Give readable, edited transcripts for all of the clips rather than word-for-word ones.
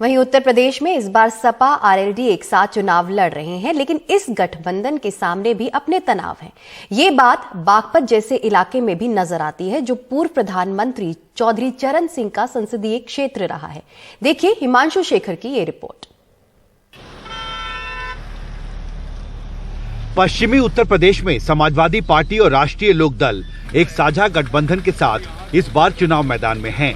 वहीं उत्तर प्रदेश में इस बार सपा आरएलडी एक साथ चुनाव लड़ रहे हैं, लेकिन इस गठबंधन के सामने भी अपने तनाव हैं। ये बात बागपत जैसे इलाके में भी नजर आती है, जो पूर्व प्रधानमंत्री चौधरी चरण सिंह का संसदीय क्षेत्र रहा है। देखिए हिमांशु शेखर की ये रिपोर्ट। पश्चिमी उत्तर प्रदेश में समाजवादी पार्टी और राष्ट्रीय लोकदल एक साझा गठबंधन के साथ इस बार चुनाव मैदान में हैं।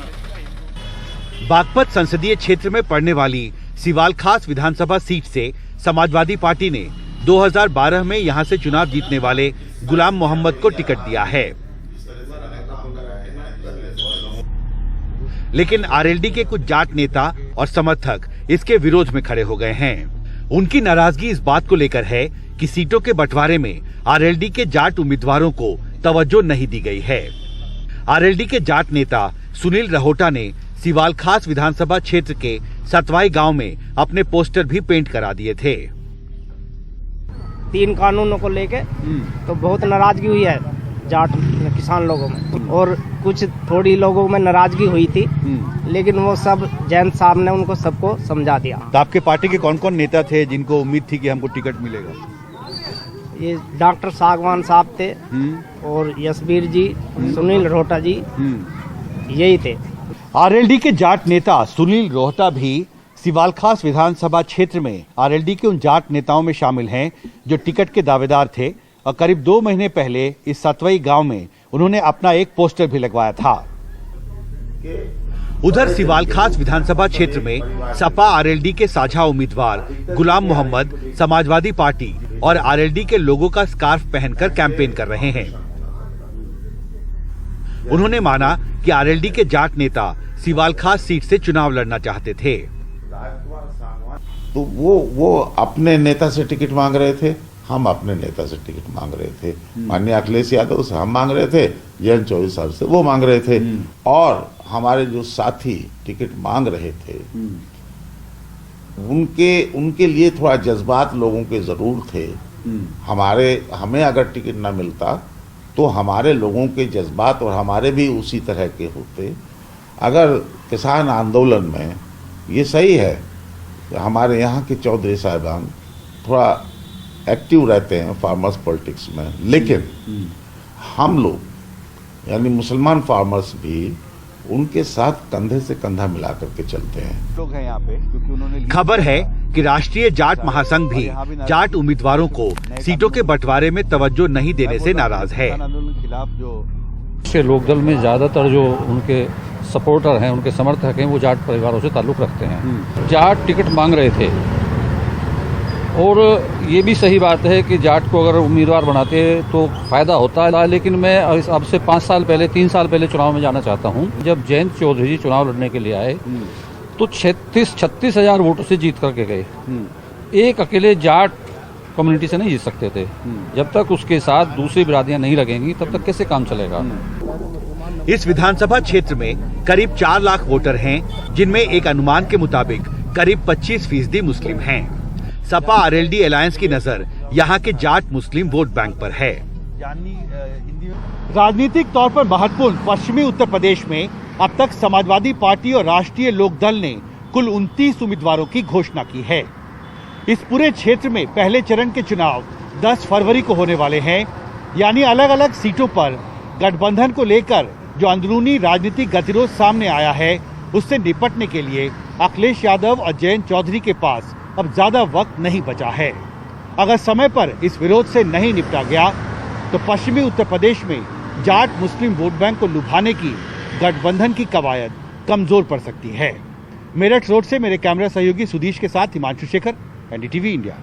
बागपत संसदीय क्षेत्र में पड़ने वाली सिवाल खास विधानसभा सीट से समाजवादी पार्टी ने 2012 में यहां से चुनाव जीतने वाले गुलाम मोहम्मद को टिकट दिया है, लेकिन आरएलडी के कुछ जाट नेता और समर्थक इसके विरोध में खड़े हो गए हैं। उनकी नाराजगी इस बात को लेकर है कि सीटों के बंटवारे में आरएलडी के जाट उम्मीदवारों को तवज्जो नहीं दी गई है। आरएलडी के जाट नेता सुनील रहोटा ने सिवाल खास विधानसभा क्षेत्र के सतवाई गांव में अपने पोस्टर भी पेंट करा दिए थे। 3 कानूनों को लेके तो बहुत नाराजगी हुई है जाट किसान लोगों में, और कुछ थोड़ी लोगों में नाराजगी हुई थी, लेकिन वो सब जयंत साहब ने उनको सबको समझा दिया। तो आपके पार्टी के कौन कौन नेता थे जिनको उम्मीद थी कि हमको टिकट मिलेगा? ये डॉक्टर सागवान साहब थे और यशवीर जी, सुनील रोहटा जी, यही थे। आरएलडी के जाट नेता सुनील रोहटा भी सिवाल खास विधानसभा क्षेत्र में आरएलडी के उन जाट नेताओं में शामिल हैं जो टिकट के दावेदार थे, और करीब 2 महीने पहले इस सतवई गांव में उन्होंने अपना एक पोस्टर भी लगवाया था। उधर सिवाल खास विधानसभा क्षेत्र में सपा आरएलडी के साझा उम्मीदवार गुलाम मोहम्मद समाजवादी पार्टी और आरएलडी के लोगों का स्कार्फ पहनकर कैंपेन कर रहे हैं। उन्होंने माना कि आरएलडी के जाट नेता सिवाल खास सीट से चुनाव लड़ना चाहते थे, तो वो अपने नेता से टिकट मांग रहे थे, हम अपने नेता से टिकट मांग रहे थे। माननीय अखिलेश यादव से हम मांग रहे थे, जयंत चौधरी साहब से वो मांग रहे थे, और हमारे जो साथी टिकट मांग रहे थे उनके लिए थोड़ा जज्बात लोगों के जरूर थे। हमें अगर टिकट न मिलता तो हमारे लोगों के जज्बात और हमारे भी उसी तरह के होते। अगर किसान आंदोलन में ये सही है, हमारे यहाँ के चौधरी साहबान थोड़ा एक्टिव रहते हैं फार्मर्स पॉलिटिक्स में, लेकिन हम लोग यानी मुसलमान फार्मर्स भी उनके साथ कंधे से कंधा मिला करके चलते हैं। लोग हैं यहाँ पे क्योंकि उन्होंने खबर है कि राष्ट्रीय जाट महासंघ भी जाट उम्मीदवारों को सीटों के बंटवारे में तवज्जो नहीं देने से नाराज है। राष्ट्रीय लोकदल में ज्यादातर जो उनके सपोर्टर हैं, उनके समर्थक हैं, वो जाट परिवारों से ताल्लुक रखते हैं। जाट टिकट मांग रहे थे, और ये भी सही बात है कि जाट को अगर उम्मीदवार बनाते तो फायदा होता है, लेकिन मैं अब से 5 साल पहले 3 साल पहले चुनाव में जाना चाहता हूँ। जब जयंत चौधरी जी चुनाव लड़ने के लिए आए तो 36 हजार वोटों से जीत करके गए। एक अकेले जाट कम्युनिटी से नहीं जीत सकते थे। जब तक उसके साथ दूसरी बिरादरियां नहीं लगेंगी तब तक कैसे काम चलेगा। इस विधानसभा क्षेत्र में करीब 4 लाख वोटर हैं, जिनमें एक अनुमान के मुताबिक करीब 25% मुस्लिम हैं। सपा आरएलडी अलायंस की नजर यहाँ के जाट मुस्लिम वोट बैंक पर है। राजनीतिक तौर पर महत्वपूर्ण पश्चिमी उत्तर प्रदेश में अब तक समाजवादी पार्टी और राष्ट्रीय लोकदल ने कुल 29 उम्मीदवारों की घोषणा की है। इस पूरे क्षेत्र में पहले चरण के चुनाव 10 फरवरी को होने वाले हैं, यानी अलग अलग सीटों पर गठबंधन को लेकर जो अंदरूनी राजनीतिक गतिरोध सामने आया है, उससे निपटने के लिए अखिलेश यादव और जयंत चौधरी के पास अब ज्यादा वक्त नहीं बचा है। अगर समय पर इस विरोध से नहीं निपटा गया तो पश्चिमी उत्तर प्रदेश में जाट मुस्लिम वोट बैंक को लुभाने की गठबंधन की कवायद कमजोर पड़ सकती है। मेरठ रोड से मेरे कैमरा सहयोगी सुधीश के साथ हिमांशु शेखर, एनडीटीवी इंडिया।